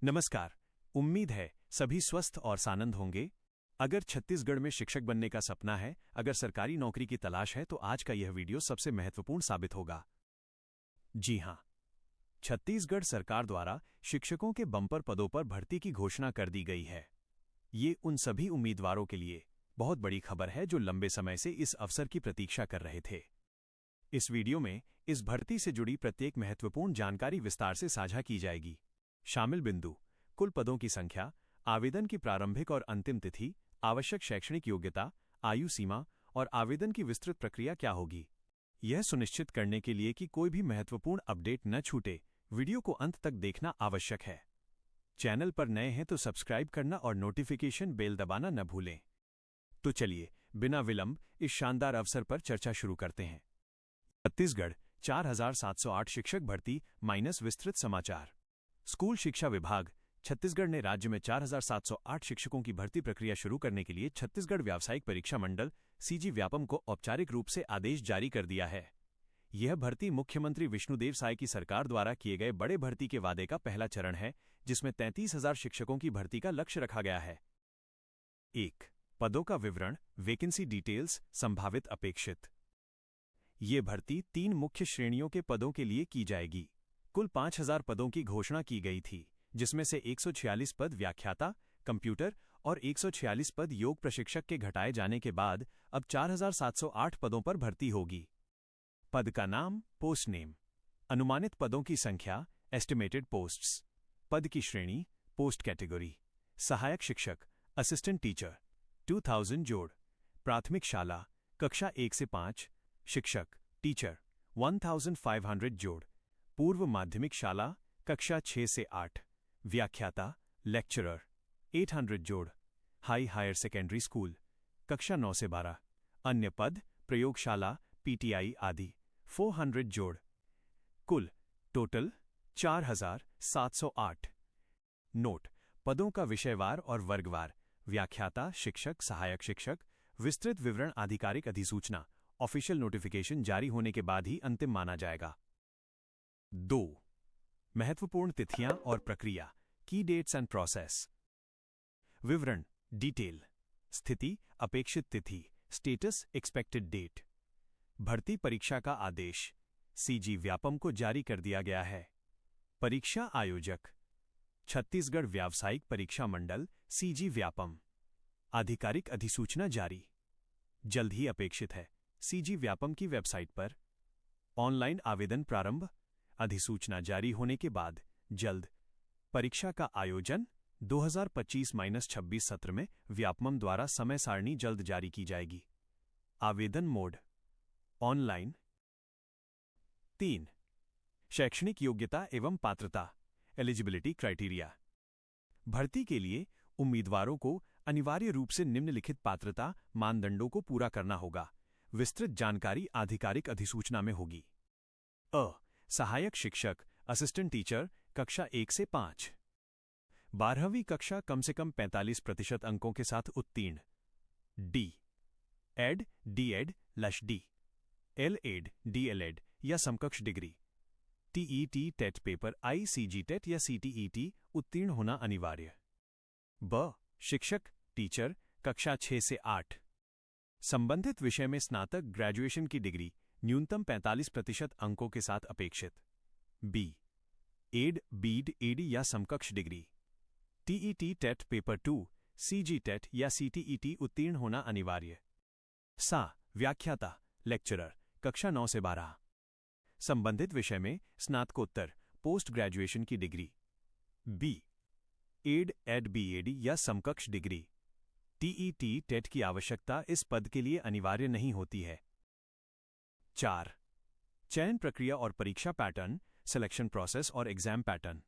नमस्कार। उम्मीद है सभी स्वस्थ और सानंद होंगे। अगर छत्तीसगढ़ में शिक्षक बनने का सपना है, अगर सरकारी नौकरी की तलाश है, तो आज का यह वीडियो सबसे महत्वपूर्ण साबित होगा। जी हां, छत्तीसगढ़ सरकार द्वारा शिक्षकों के बंपर पदों पर भर्ती की घोषणा कर दी गई है। ये उन सभी उम्मीदवारों के लिए बहुत बड़ी खबर है जो लंबे समय से इस अवसर की प्रतीक्षा कर रहे थे। इस वीडियो में इस भर्ती से जुड़ी प्रत्येक महत्वपूर्ण जानकारी विस्तार से साझा की जाएगी। शामिल बिंदु: कुल पदों की संख्या, आवेदन की प्रारंभिक और अंतिम तिथि, आवश्यक शैक्षणिक योग्यता, आयु सीमा और आवेदन की विस्तृत प्रक्रिया क्या होगी। यह सुनिश्चित करने के लिए कि कोई भी महत्वपूर्ण अपडेट न छूटे, वीडियो को अंत तक देखना आवश्यक है। चैनल पर नए हैं तो सब्सक्राइब करना और नोटिफिकेशन बेल दबाना न भूलें। तो चलिए बिना विलंब इस शानदार अवसर पर चर्चा शुरू करते हैं। छत्तीसगढ़ 4708 शिक्षक भर्ती माइनस विस्तृत समाचार। स्कूल शिक्षा विभाग छत्तीसगढ़ ने राज्य में 4708 शिक्षकों की भर्ती प्रक्रिया शुरू करने के लिए छत्तीसगढ़ व्यावसायिक परीक्षा मंडल सीजी व्यापम को औपचारिक रूप से आदेश जारी कर दिया है। यह भर्ती मुख्यमंत्री विष्णुदेव साय की सरकार द्वारा किए गए बड़े भर्ती के वादे का पहला चरण है, जिसमें 33,000 शिक्षकों की भर्ती का लक्ष्य रखा गया है। 1. पदों का विवरण, वैकेंसी डिटेल्स, संभावित अपेक्षित। ये भर्ती 3 मुख्य श्रेणियों के पदों के लिए की जाएगी। कुल 5,000 पदों की घोषणा की गई थी, जिसमें से 146 पद व्याख्याता, कंप्यूटर और 146 पद योग प्रशिक्षक के घटाए जाने के बाद अब 4,708 पदों पर भर्ती होगी। पद का नाम, पोस्ट नेम। अनुमानित पदों की संख्या, एस्टिमेटेड पोस्ट्स। पद की श्रेणी, पोस्ट कैटेगरी। सहायक शिक्षक, असिस्टेंट टीचर 2000 जोड़। प्राथमिक शाला, कक्षा 1 से 5। शिक्षक, टीचर 1500 जोड़। पूर्व माध्यमिक शाला, कक्षा 6 से 8। व्याख्याता, लेक्चरर 800 जोड़। हायर सेकेंडरी स्कूल, कक्षा 9 से 12। अन्य पद, प्रयोगशाला, पीटीआई आदि 400 जोड़। कुल टोटल 4,708। नोट: पदों का विषयवार और वर्गवार, व्याख्याता, शिक्षक, सहायक शिक्षक, विस्तृत विवरण आधिकारिक अधिसूचना ऑफिशियल नोटिफिकेशन जारी होने के बाद ही अंतिम माना जाएगा। 2. महत्वपूर्ण तिथियां और प्रक्रिया, की डेट्स एंड प्रोसेस। विवरण, डिटेल। स्थिति, अपेक्षित तिथि, स्टेटस, एक्सपेक्टेड डेट। भर्ती परीक्षा का आदेश सीजी व्यापम को जारी कर दिया गया है। परीक्षा आयोजक छत्तीसगढ़ व्यावसायिक परीक्षा मंडल सीजी व्यापम। आधिकारिक अधिसूचना जारी जल्द ही अपेक्षित है। सीजी व्यापम की वेबसाइट पर ऑनलाइन आवेदन प्रारंभ। अधिसूचना जारी होने के बाद जल्द। परीक्षा का आयोजन 2025-26 सत्र में व्यापमं द्वारा समय सारणी जल्द जारी की जाएगी। आवेदन मोड, ऑनलाइन। 3. शैक्षणिक योग्यता एवं पात्रता, एलिजिबिलिटी क्राइटेरिया। भर्ती के लिए उम्मीदवारों को अनिवार्य रूप से निम्नलिखित पात्रता मानदंडों को पूरा करना होगा। विस्तृत जानकारी आधिकारिक अधिसूचना में होगी। अ. सहायक शिक्षक, असिस्टेंट टीचर, कक्षा 1 से 5। 12वीं कक्षा कम से कम 45% अंकों के साथ उत्तीर्ण। D. Ed, D Ed, D. L Ed, D L Ed या समकक्ष degree. TET TET paper, ICG TET या सीटीईटी उत्तीर्ण होना अनिवार्य। ब. शिक्षक, टीचर, कक्षा 6 से 8। संबंधित विषय में स्नातक ग्रेजुएशन की डिग्री न्यूनतम 45% अंकों के साथ अपेक्षित। बी. एड, बीड, एडी या समकक्ष degree. TET TET paper 2, CG TET या सीटीईटी उत्तीर्ण होना अनिवार्य। सा. व्याख्याता, लेक्चरर, कक्षा 9 से 12। संबंधित विषय में स्नातकोत्तर पोस्ट ग्रेजुएशन की डिग्री। बी. एड, एड, बीएडी या समकक्ष डिग्री। टीईटी टेट की आवश्यकता इस पद के लिए अनिवार्य नहीं होती है। 4. चयन प्रक्रिया और परीक्षा पैटर्न, सिलेक्शन प्रोसेस और एग्जाम पैटर्न।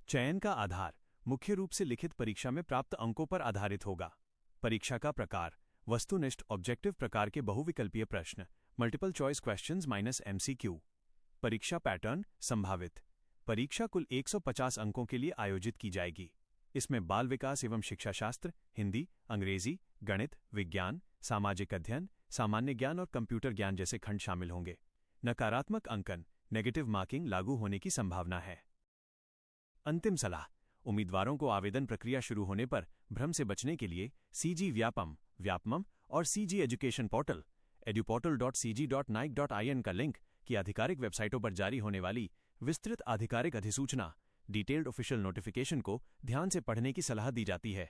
चयन का आधार मुख्य रूप से लिखित परीक्षा में प्राप्त अंकों पर आधारित होगा। परीक्षा का प्रकार, वस्तुनिष्ठ ऑब्जेक्टिव प्रकार के बहुविकल्पीय प्रश्न, multiple choice questions minus MCQ. परीक्षा पैटर्न, संभावित। परीक्षा कुल 150 अंकों के लिए आयोजित की जाएगी। इसमें बाल विकास एवं शिक्षा शास्त्र, हिंदी, अंग्रेजी, गणित, विज्ञान, सामाजिक अध्ययन, सामान्य ज्ञान और कंप्यूटर ज्ञान जैसे खंड शामिल होंगे। नकारात्मक अंकन, नेगेटिव मार्किंग लागू होने की संभावना है। अंतिम सलाह, उम्मीदवारों को आवेदन प्रक्रिया शुरू होने पर भ्रम से बचने के लिए सीजी व्यापमं और सीजी एजुकेशन पोर्टल eduportal.cg.nic.in का लिंक की आधिकारिक वेबसाइटों पर जारी होने वाली विस्तृत आधिकारिक अधिसूचना डिटेल्ड ऑफिशियल नोटिफिकेशन को ध्यान से पढ़ने की सलाह दी जाती है।